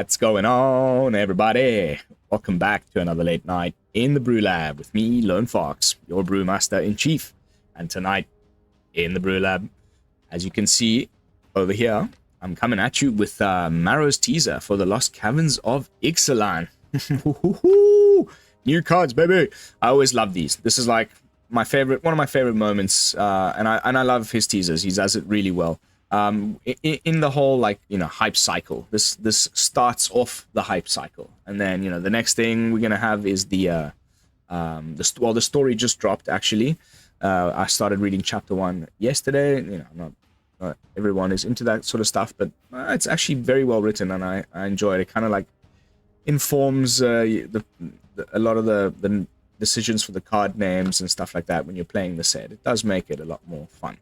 What's going on, everybody? Welcome back to another late night in the Brew Lab with me, Lone Fox, your brewmaster in chief. And tonight in the Brew Lab, as you can see over here, I'm coming at you with Maro's teaser for the Lost Caverns of Ixalan. New cards, baby! I always love these. This is like my favorite, one of my favorite moments, and I love his teasers. He does it really well. In the whole, like, you know, hype cycle. This starts off the hype cycle, and then, you know, the next thing we're gonna have is the story just dropped actually. I started reading chapter 1 yesterday. You know, not everyone is into that sort of stuff, but it's actually very well written, and I enjoy it. It kind of like informs a lot of the decisions for the card names and stuff like that when you're playing the set. It does make it a lot more fun.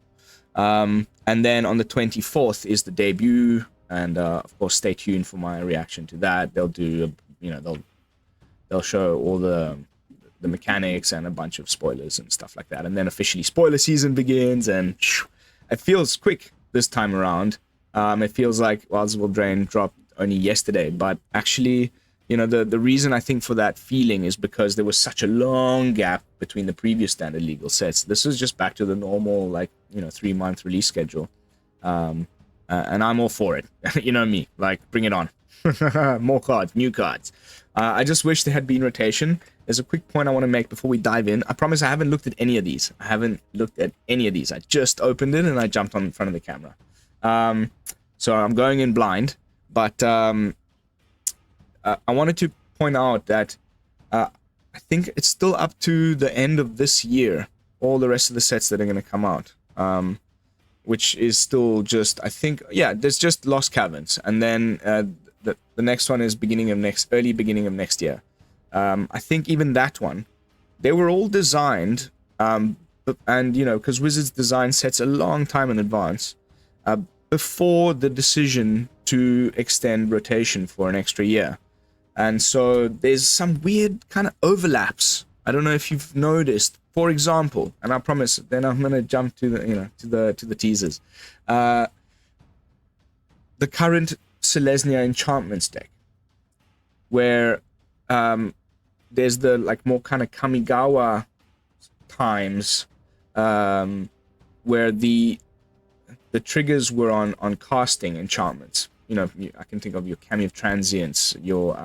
And then on the 24th is the debut, and of course stay tuned for my reaction to that. They'll do, you know, they'll show all the mechanics and a bunch of spoilers and stuff like that, and then officially spoiler season begins, and it feels quick this time around. It feels like Wilds Will Drain dropped only yesterday, but actually, you know, the reason I think for that feeling is because there was such a long gap between the previous standard legal sets. This is just back to the normal, like, you know, 3-month release schedule. And I'm all for it. You know me, like, bring it on. More cards, new cards. I just wish there had been rotation. There's a quick point I want to make before we dive in. I promise I haven't looked at any of these. I just opened it and I jumped on in front of the camera. So I'm going in blind, but I wanted to point out that I think it's still up to the end of this year, all the rest of the sets that are going to come out, which is still just, I think, yeah, there's just Lost Caverns, and then the next one is early beginning of next year. I think even that one, they were all designed, and, you know, because Wizards design sets a long time in advance, before the decision to extend rotation for an extra year. And so there's some weird kind of overlaps. I don't know if you've noticed. For example, and I promise, then I'm gonna jump to the, you know, to the teasers. The current Selesnya enchantments deck, where there's the, like, more kind of Kamigawa times, where the triggers were on casting enchantments. You know, I can think of your Cameo of Transience, your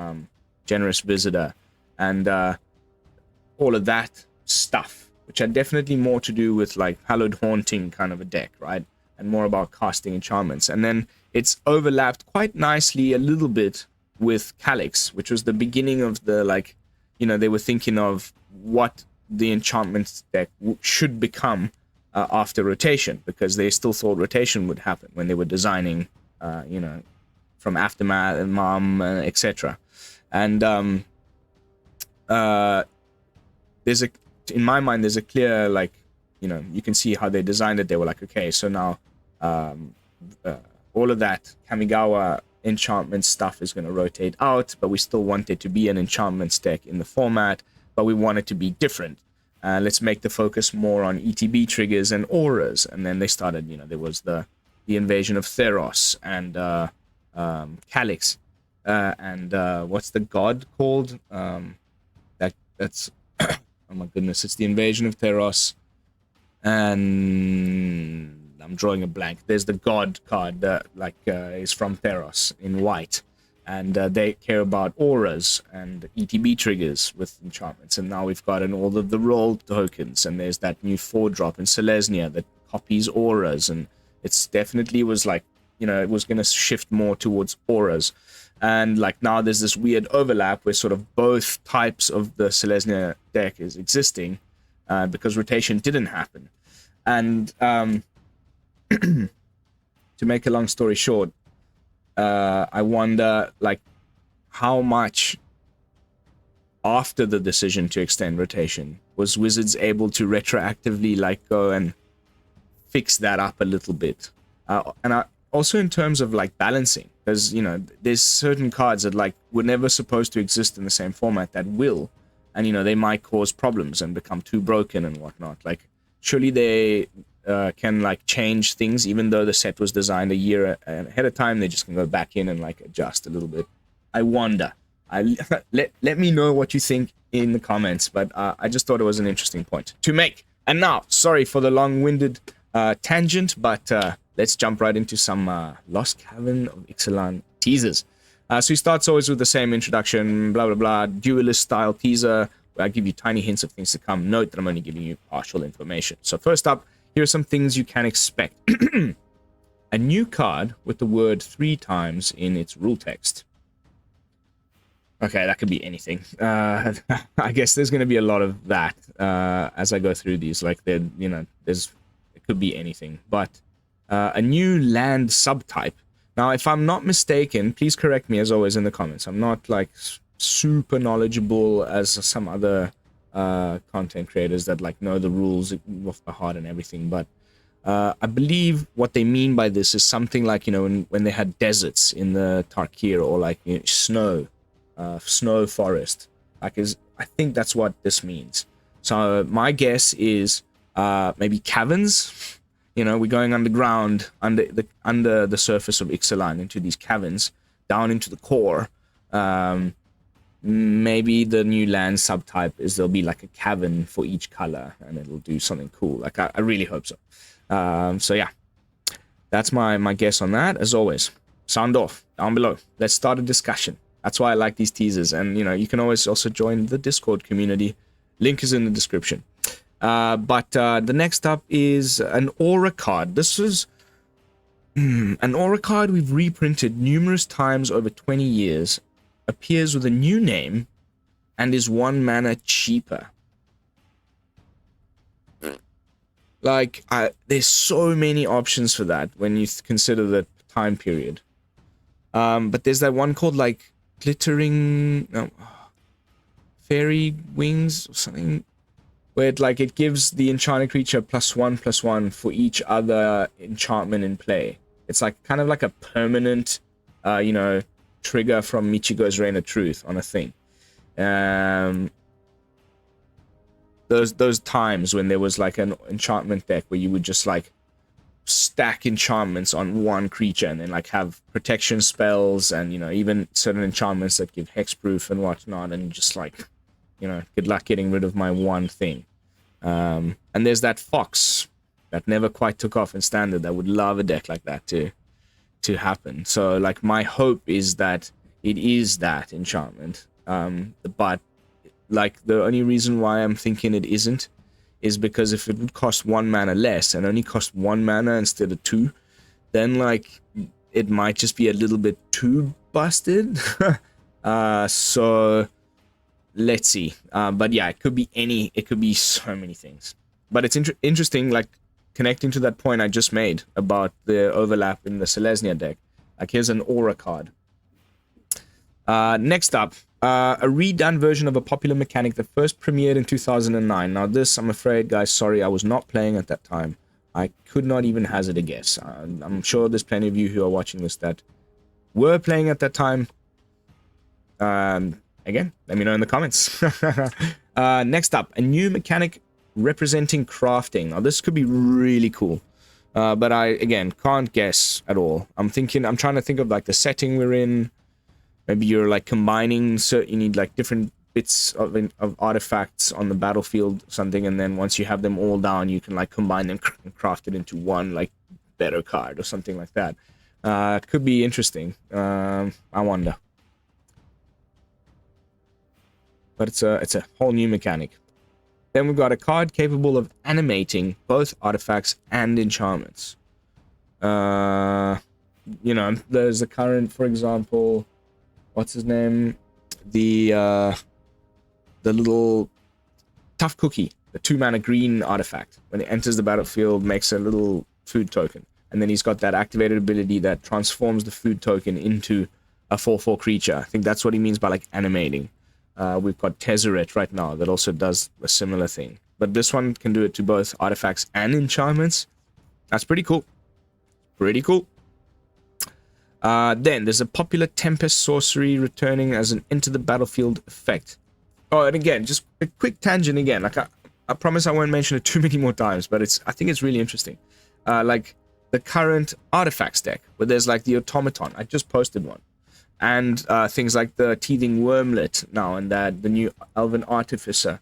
Generous Visitor, and all of that stuff, which are definitely more to do with, like, Hallowed Haunting kind of a deck, right? And more about casting enchantments. And then it's overlapped quite nicely a little bit with Calyx, which was the beginning of the, like, you know, they were thinking of what the enchantments deck should become after rotation, because they still thought rotation would happen when they were designing, you know, from Aftermath and Mom, etc. And there's a, in my mind, there's a clear, like, you know, you can see how they designed it. They were like, okay, so now all of that Kamigawa enchantment stuff is going to rotate out, but we still want it to be an enchantments deck in the format, but we want it to be different. Let's make the focus more on ETB triggers and auras. And then they started, you know, there was the invasion of Theros and Calyx, and what's the god called? That's oh my goodness, it's the invasion of Theros, and I'm drawing a blank. There's the god card that, like, is from Theros in white, and they care about auras and ETB triggers with enchantments. And now we've gotten all of the roll tokens, and there's that new 4-drop in Selesnya that copies auras, and it's definitely was like, you know, it was going to shift more towards auras. And, like, now there's this weird overlap where sort of both types of the Selesnya deck is existing, because rotation didn't happen. And to make a long story short, I wonder, like, how much after the decision to extend rotation was Wizards able to retroactively, like, go and fix that up a little bit. Also in terms of, like, balancing, because, you know, there's certain cards that, like, were never supposed to exist in the same format that will, and, you know, they might cause problems and become too broken and whatnot. Like, surely they can, like, change things, even though the set was designed a year ahead of time. They just can go back in and, like, adjust a little bit. I wonder. Let me know what you think in the comments, but I just thought it was an interesting point to make. And now, sorry for the long-winded tangent, but let's jump right into some Lost Cavern of Ixalan teasers. So he starts always with the same introduction, blah, blah, blah, duelist-style teaser, where I give you tiny hints of things to come. Note that I'm only giving you partial information. So first up, here are some things you can expect. A new card with the word 3 times in its rule text. Okay, that could be anything. I guess there's going to be a lot of that as I go through these. Like, it could be anything. But a new land subtype. Now, if I'm not mistaken, please correct me as always in the comments. I'm not like super knowledgeable as some other content creators that like know the rules off by heart and everything. But I believe what they mean by this is something like, when they had deserts in the Tarkir, or like snow forest. I think that's what this means. So my guess is maybe caverns. We're going underground, under the surface of Ixalan, into these caverns, down into the core. Maybe the new land subtype is there'll be like a cavern for each color, and it'll do something cool. Like I really hope so. So yeah, that's my guess on that. As always, sound off down below. Let's start a discussion. That's why I like these teasers, and you can always also join the Discord community. Link is in the description. But the next up is an aura card. This is an aura card we've reprinted numerous times over 20 years. Appears with a new name and is 1 mana cheaper. Like, there's so many options for that when you consider the time period. But there's that one called like fairy wings or something, where it gives the enchanted creature +1/+1 for each other enchantment in play. It's like kind of like a permanent, trigger from Michigo's Reign of Truth on a thing. Those times when there was like an enchantment deck where you would just like stack enchantments on one creature and then like have protection spells and even certain enchantments that give hexproof and whatnot, and just like good luck getting rid of my one thing. And there's that fox that never quite took off in standard that would love a deck like that to happen. So like my hope is that it is that enchantment, but like the only reason why I'm thinking it isn't is because if it would cost 1 mana less and only cost 1 mana instead of 2, then like it might just be a little bit too busted. So let's see. But yeah, it could be so many things. But it's interesting, like connecting to that point I just made about the overlap in the Selesnya deck. Like here's an aura card. Next up, a redone version of a popular mechanic that first premiered in 2009. Now this, I'm afraid, guys, sorry, I was not playing at that time. I could not even hazard a guess. I'm sure there's plenty of you who are watching this that were playing at that time. Again, let me know in the comments. Next up, a new mechanic representing crafting. Now this could be really cool. But I, again, can't guess at all. I'm trying to think of like the setting we're in. Maybe you're like combining, so you need like different bits of artifacts on the battlefield or something, and then once you have them all down, you can like combine them and craft it into one like better card or something like that. Could be interesting. I wonder. But it's a whole new mechanic. Then we've got a card capable of animating both artifacts and enchantments. There's the current, for example, what's his name? The little tough cookie, the 2 mana green artifact. When it enters the battlefield, makes a little food token. And then he's got that activated ability that transforms the food token into a 4/4 creature. I think that's what he means by like animating. We've got Tezzeret right now that also does a similar thing. But this one can do it to both artifacts and enchantments. That's pretty cool. Pretty cool. Then there's a popular Tempest sorcery returning as an enter the battlefield effect. Oh, and again, just a quick tangent again. Like I promise I won't mention it too many more times, but I think it's really interesting. Like the current artifacts deck, where there's like the automaton. I just posted one. and things like the Teething Wormlet now, and that the new Elven Artificer.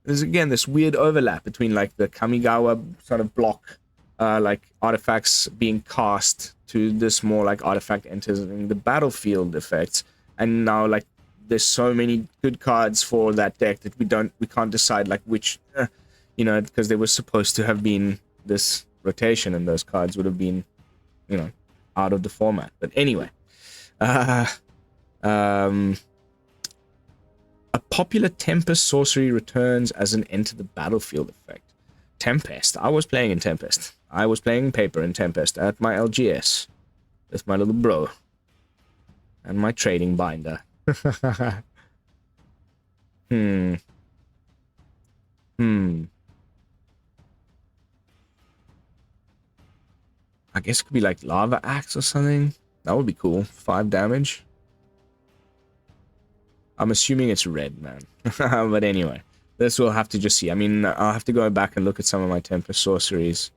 There's again this weird overlap between like the Kamigawa sort of block, like artifacts being cast, to this more like artifact entering the battlefield effects, and now like there's so many good cards for that deck that we can't decide like which, you know, because there was supposed to have been this rotation, and those cards would have been, you know, out of the format. But anyway, a popular Tempest sorcery returns as an enter the battlefield effect. Tempest. I was playing in Tempest. I was playing paper in Tempest at my LGS with my little bro and my trading binder. I guess it could be like Lava Axe or something. That would be cool. 5 damage. I'm assuming it's red, man. But anyway, this we'll have to just see. I mean, I'll have to go back and look at some of my Tempest sorceries.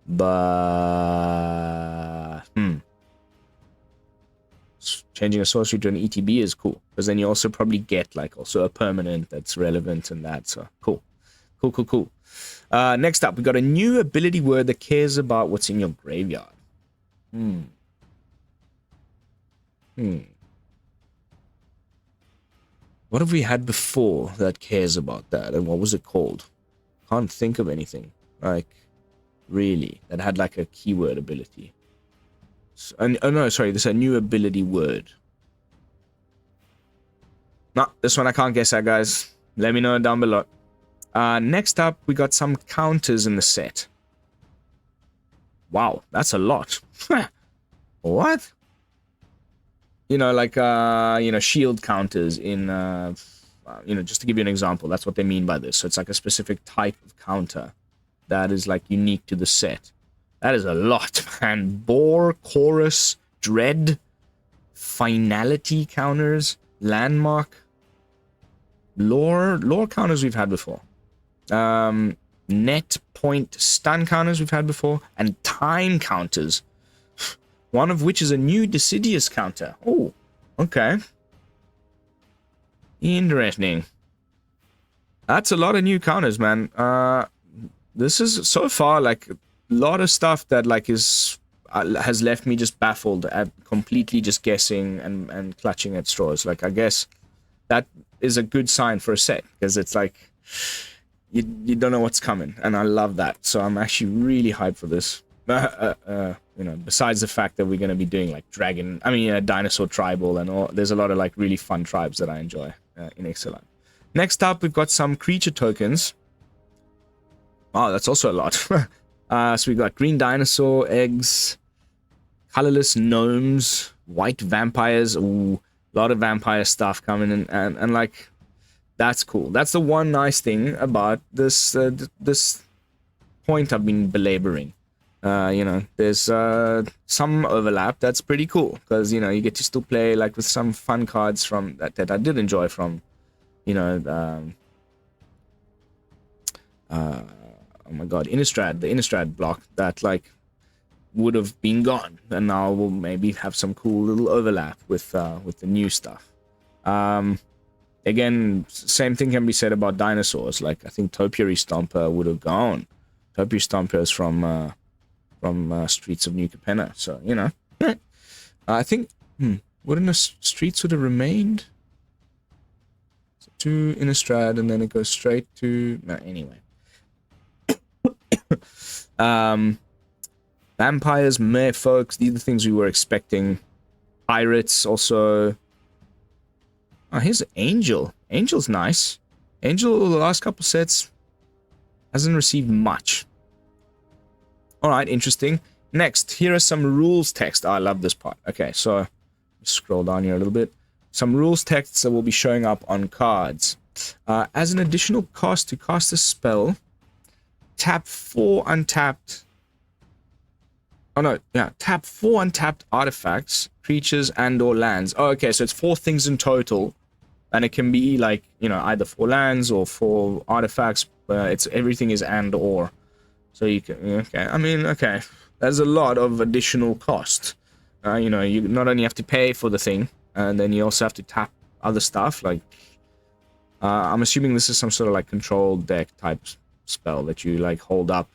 But changing a sorcery to an ETB is cool, because then you also probably get like also a permanent that's relevant and that. So cool. Next up, we got a new ability word that cares about what's in your graveyard. What have we had before that cares about that, and what was it called? Can't think of anything like really that had like a keyword ability. Oh no, sorry, this is a new ability word. No, this one I can't guess at, guys. Let me know down below. Next up, we got some counters in the set. Wow, that's a lot. What? You know, like, you know, shield counters in, you know, just to give you an example, that's what they mean by this. So it's like a specific type of counter that is, like, unique to the set. That is a lot, man. Bore, Chorus, Dread, Finality counters, Landmark, Lore counters we've had before. Net point stun counters we've had before, and time counters. One of which is a new Deciduous counter. Oh, okay. Interesting. That's a lot of new counters, man. This is so far like a lot of stuff that like is has left me just baffled at completely just guessing and clutching at straws. Like, I guess that is a good sign for a set, because it's like you don't know what's coming, and I love that. So I'm actually really hyped for this. You know, besides the fact that we're going to be doing like dinosaur tribal and all, there's a lot of like really fun tribes that I enjoy in Ixalan. Next up, we've got some creature tokens. Oh, that's also a lot. So we got green dinosaur eggs, colorless gnomes, white vampires. Ooh, a lot of vampire stuff coming in, and like, that's cool. That's the one nice thing about this this point I've been belaboring. You know, there's some overlap that's pretty cool, because, you know, you get to still play like with some fun cards from that I did enjoy from, you know, oh my god, the Innistrad block that like would have been gone, and now we'll maybe have some cool little overlap with the new stuff. Again, same thing can be said about dinosaurs. Like, I think Topiary Stomper would have gone. Topiary Stomper is from Streets of New Capenna, so, you know. I think, wouldn't the Streets would have remained? So to Innistrad, and then it goes straight to... No, anyway. Vampires, merfolks, these are the things we were expecting. Pirates, also. Oh, here's Angel. Angel's nice. Angel, the last couple sets, hasn't received much. Alright, interesting. Next, here are some rules text. Oh, I love this part. Okay, so scroll down here a little bit. Some rules texts that will be showing up on cards. As an additional cost to cast a spell, tap 4 untapped... Oh no, yeah, tap 4 untapped artifacts, creatures, and or lands. Oh, okay, so it's 4 things in total. And it can be like, you know, either 4 lands or 4 artifacts. Everything is and or. So you can, okay, I mean, okay. There's a lot of additional cost. You know, you not only have to pay for the thing, And then you also have to tap other stuff. Like, I'm assuming this is some sort of like control deck type spell that you like hold up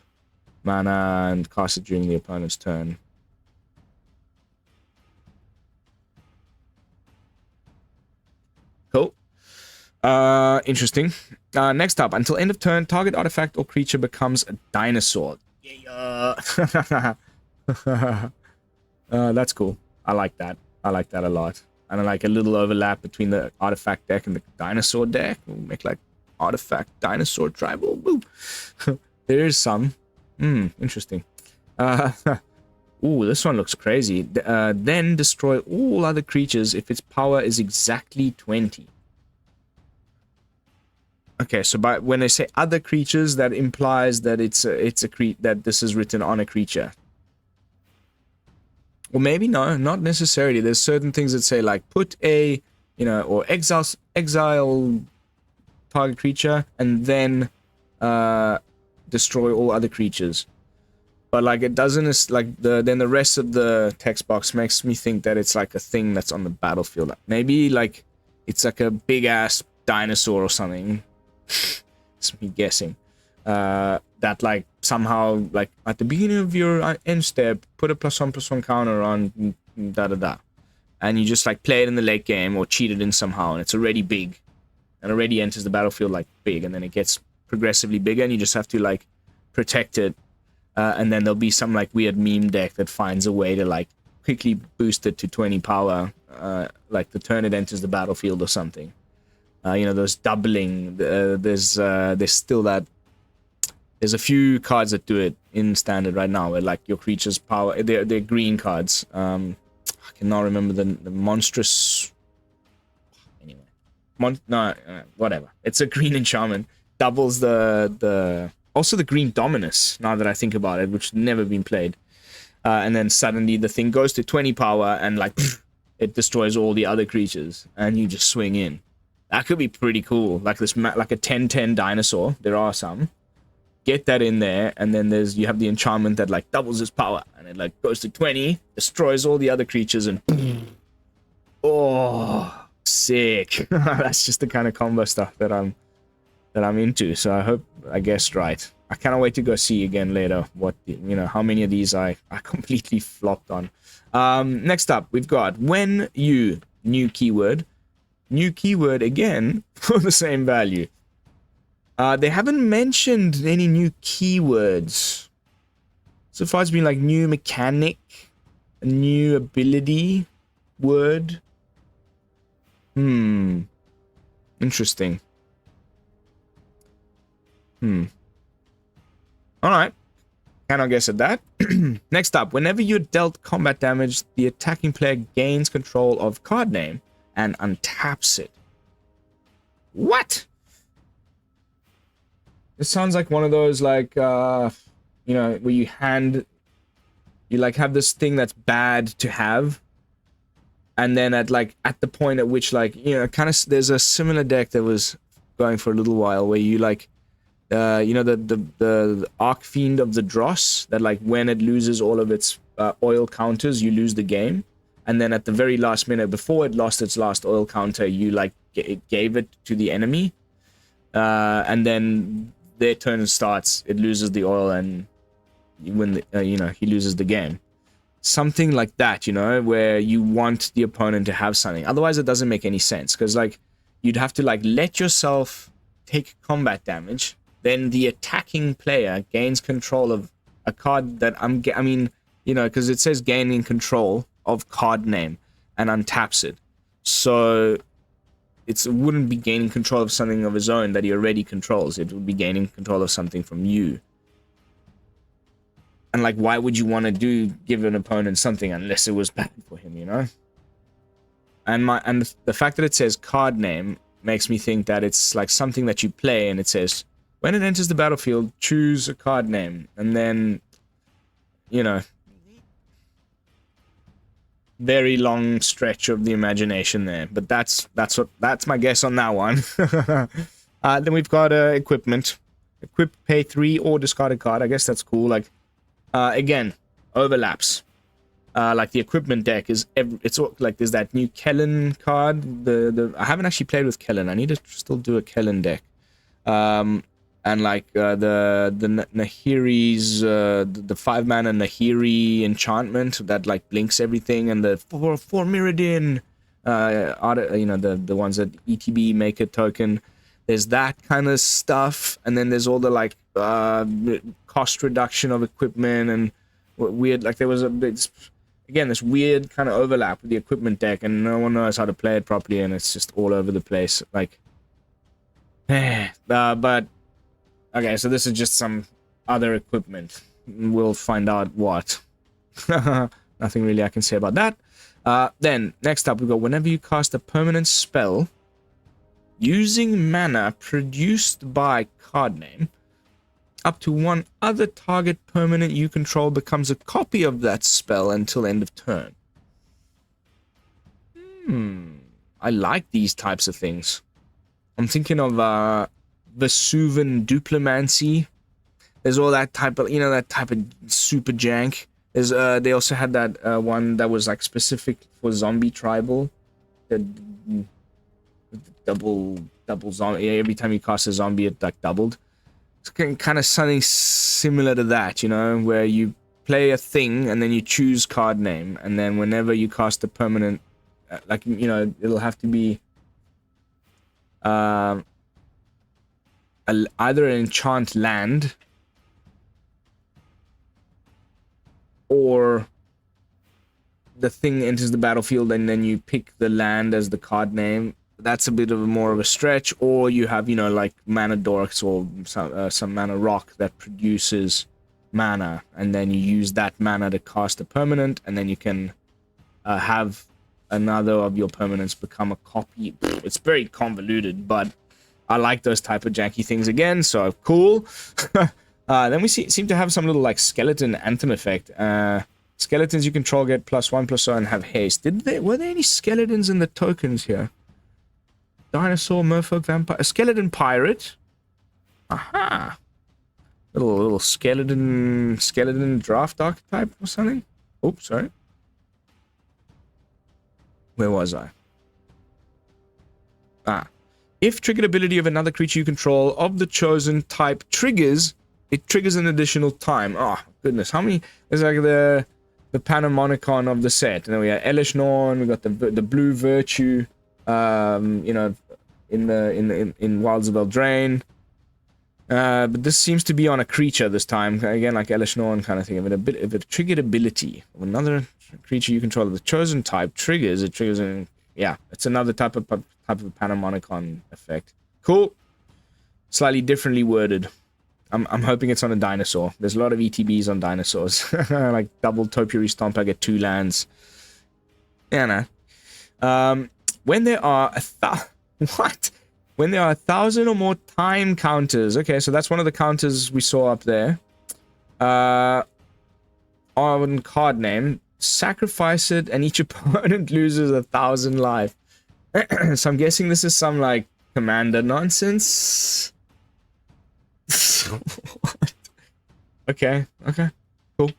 mana and cast it during the opponent's turn. Cool. Interesting. Next up, until end of turn, target artifact or creature becomes a dinosaur. Yeah. That's cool. I like that. I like that a lot. And I like a little overlap between the artifact deck and the dinosaur deck. We'll make like artifact dinosaur tribal. Woo. There is some. Interesting. Ooh, this one looks crazy. Then destroy all other creatures if its power is exactly 20. Okay, so when they say other creatures, that implies that that this is written on a creature. Or maybe no, not necessarily. There's certain things that say like put a, or exile target creature and then destroy all other creatures. But like it doesn't then the rest of the text box makes me think that it's like a thing that's on the battlefield. Maybe like it's like a big ass dinosaur or something. It's me guessing. That like somehow like at the beginning of your end step put a +1/+1 counter on and you just like play it in the late game or cheat it in somehow and it's already big and already enters the battlefield like big, and then it gets progressively bigger and you just have to like protect it, and then there'll be some like weird meme deck that finds a way to like quickly boost it to 20 power like the turn it enters the battlefield or something. Those doubling, there's still that. There's a few cards that do it in standard right now, where like your creature's power, they're green cards. I cannot remember the monstrous. Anyway, whatever. It's a green enchantment, doubles also the green Dominus. Now that I think about it, which never been played, and then suddenly the thing goes to 20 power and like it destroys all the other creatures, and you just swing in. That could be pretty cool. Like like a 10/10 dinosaur. There are some. Get that in there, and then you have the enchantment that like doubles its power, and it like goes to 20, destroys all the other creatures, and oh, sick. That's just the kind of combo stuff that I'm into. So I guessed right. I cannot wait to go see again later what how many of these I completely flopped on. Next up, we've got when you new keyword again for the same value. They haven't mentioned any new keywords. So far it's been like new mechanic, a new ability word. Interesting. Alright. Cannot guess at that. Next up, whenever you're dealt combat damage, the attacking player gains control of card name and untaps it. What? This sounds like one of those like where you like have this thing that's bad to have, and then at the point at which like kind of there's a similar deck that was going for a little while where you like the Archfiend of the Dross, that like when it loses all of its oil counters you lose the game, and then at the very last minute before it lost its last oil counter you like gave it to the enemy, and then their turn starts, it loses the oil, and when he loses the game. Something like that, where you want the opponent to have something. Otherwise, it doesn't make any sense, because like you'd have to like let yourself take combat damage, then the attacking player gains control of a card that because it says gaining control of card name and untaps it, so it wouldn't be gaining control of something of his own that he already controls. It would be gaining control of something from you. And like, why would you want to give an opponent something unless it was bad for him, And the fact that it says card name makes me think that it's like something that you play, and it says when it enters the battlefield, choose a card name, and then very long stretch of the imagination there, but that's my guess on that one. Then we've got equipment. Equip, pay 3 or discard a card. I guess that's cool. Like again, overlaps. like the equipment deck is it's like there's that new Kellen card. I haven't actually played with Kellen. I need to still do a Kellen deck. And like the Nahiri's the 5-mana Nahiri enchantment that like blinks everything, and the 4 Mirrodin, the ones that ETB make a token. There's that kind of stuff, and then there's all the like cost reduction of equipment and weird, like there was this weird kind of overlap with the equipment deck, and no one knows how to play it properly, and it's just all over the place. Like, but okay, so this is just some other equipment. We'll find out what. Nothing really I can say about that. Then next up we got whenever you cast a permanent spell using mana produced by card name, up to one other target permanent you control becomes a copy of that spell until end of turn. I like these types of things. I'm thinking of Vesuvan Duplimancy. There's all that type of, that type of super jank. There's they also had that one that was like specific for zombie tribal. The double zombie. Every time you cast a zombie, it like doubled. It's kind of something similar to that, where you play a thing and then you choose card name, and then whenever you cast a permanent, it'll have to be either an enchant land or the thing enters the battlefield and then you pick the land as the card name. That's a bit of more of a stretch. Or you have, like mana dorks or some mana rock that produces mana, and then you use that mana to cast a permanent, and then you can have another of your permanents become a copy. It's very convoluted, but I like those type of janky things again, so cool. Then we seem to have some little like skeleton anthem effect. Skeletons you control get +1/+0 and have haste. Were there any skeletons in the tokens here? Dinosaur, merfolk, vampire, a skeleton pirate. Aha. Little skeleton draft archetype or something. Oops, sorry. Where was I? If triggered ability of another creature you control of the chosen type triggers, it triggers an additional time. Oh, goodness. How many? There's like the Panamonicon of the set. And then we got Elish Norn, we got the Blue Virtue, in Wilds of Eldraine. But this seems to be on a creature this time. Again, like Elish Norn kind of thing. If a triggered ability of another creature you control of the chosen type triggers, it triggers an... Yeah, it's another type of Panamonicon effect. Cool. Slightly differently worded. I'm hoping it's on a dinosaur. There's a lot of ETBs on dinosaurs. Like double Topiary Stomp, I get 2 lands. Yeah, no. When there are When there are 1,000 or more time counters. Okay, so that's one of the counters we saw up there. On card name, sacrifice it and each opponent loses 1,000 life. So I'm guessing this is some like commander nonsense. What? Okay. Cool.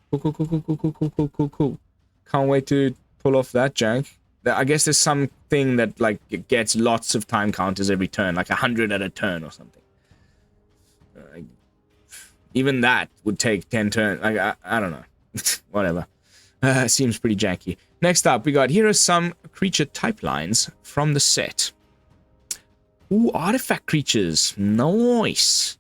Can't wait to pull off that jank. I guess there's something that like it gets lots of time counters every turn, like 100 at a turn or something. Even that would take 10 turns. Like I don't know. Whatever. Seems pretty janky. Next up, we got here are some creature type lines from the set. Ooh, artifact creatures. Nice.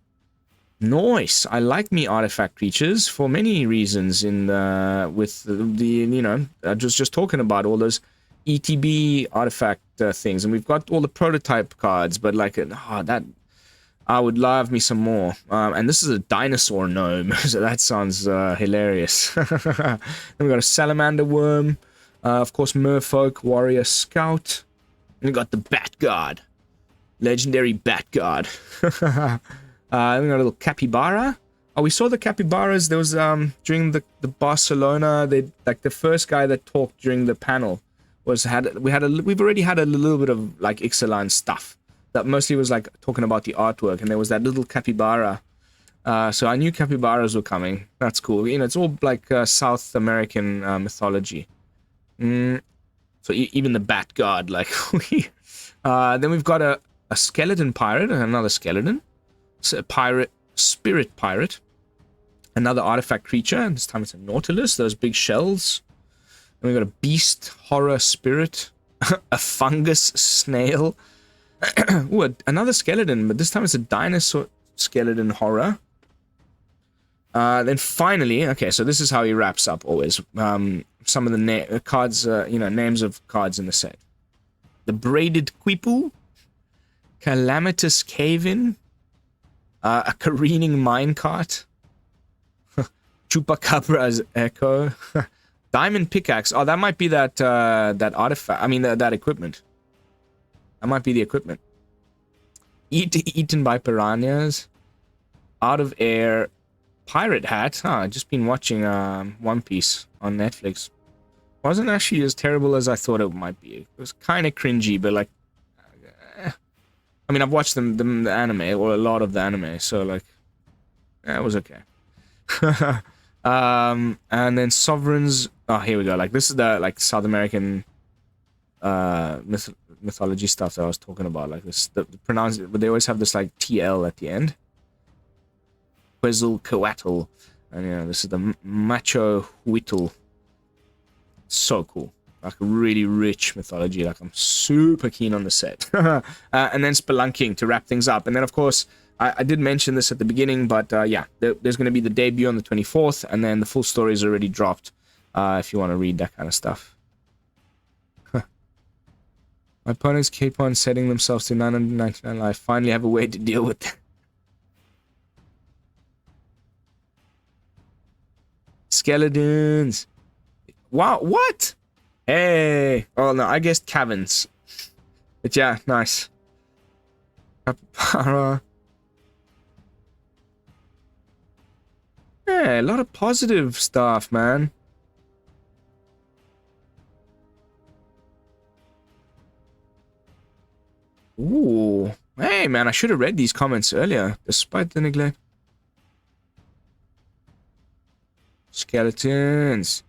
I like me artifact creatures for many reasons. With the just talking about all those ETB artifact things, and we've got all the prototype cards, but like that I would love me some more. And this is a dinosaur gnome, so that sounds hilarious. Then we got a salamander worm, of course merfolk, warrior, scout, and we got the bat guard, legendary bat guard. Then we got a little capybara. Oh, we saw the capybaras. There was during the Barcelona. Like the first guy that talked during the panel we've already had a little bit of like Ixalan stuff that mostly was like talking about the artwork, and there was that little capybara So I knew capybaras were coming. That's cool. You know, it's all like South American mythology. So even the bat god, like, then we've got a skeleton pirate, another skeleton, so a pirate, spirit pirate, another artifact creature, and this time it's a nautilus, those big shells. And we've got a beast, horror, spirit, a fungus, snail. Ooh, another skeleton, but this time it's a dinosaur skeleton horror. Then finally, okay, so this is how he wraps up always. Some of the cards, you know, names of cards in the set. The Braided Quipu, Calamitous Cave-In, a Careening Minecart, Chupacabra's Echo, Diamond Pickaxe. Oh, that might be that that artifact. I mean, that equipment. That might be the equipment. Eaten by Piranhas, Out of Air, Pirate Hat. Huh, I've just been watching One Piece on Netflix. Wasn't actually as terrible as I thought it might be. It was kind of cringy, but like, I mean, I've watched the anime, or a lot of the anime, so like, yeah, it was okay. And then Sovereigns. Oh, here we go. Like, this is the like South American mythology stuff that I was talking about. Like this, the pronounce, but they always have this like TL at the end. Quetzalcoatl, and you know, this is the Macho Huitl. So cool. Like really rich mythology. Like I'm super keen on the set. And then Spelunking to wrap things up. And then of course, I did mention this at the beginning, but yeah, there's going to be the debut on the 24th, and then the full story is already dropped. If you want to read that kind of stuff. My opponents keep on setting themselves to 999 life. Finally have a way to deal with that. Skeletons. Wow, what? Hey. Oh, no, I guessed caverns. But yeah, nice. Capybara. Yeah, a lot of positive stuff, man. Ooh. Hey, man, I should have read these comments earlier, despite the neglect. Skeletons.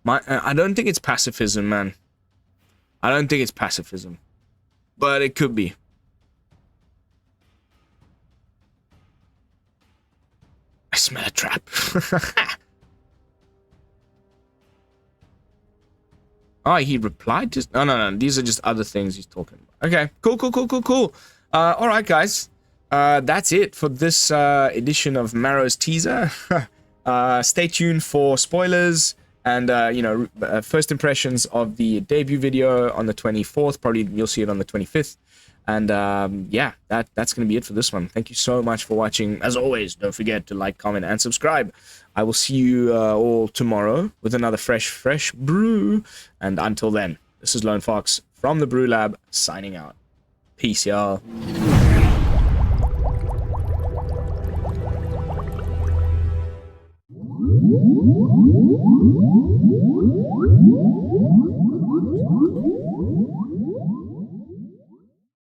I don't think it's pacifism, man. I don't think it's pacifism. But it could be. I smell a trap. Oh, he replied to... No. These are just other things he's talking about. Okay. Cool. Alright, guys. That's it for this edition of Maro's teaser. Stay tuned for spoilers and, you know, first impressions of the debut video on the 24th. Probably you'll see it on the 25th. And, yeah, that's going to be it for this one. Thank you so much for watching. As always, don't forget to like, comment, and subscribe. I will see you all tomorrow with another fresh brew. And until then, this is Lone Fox from the Brew Lab, signing out. Peace, y'all.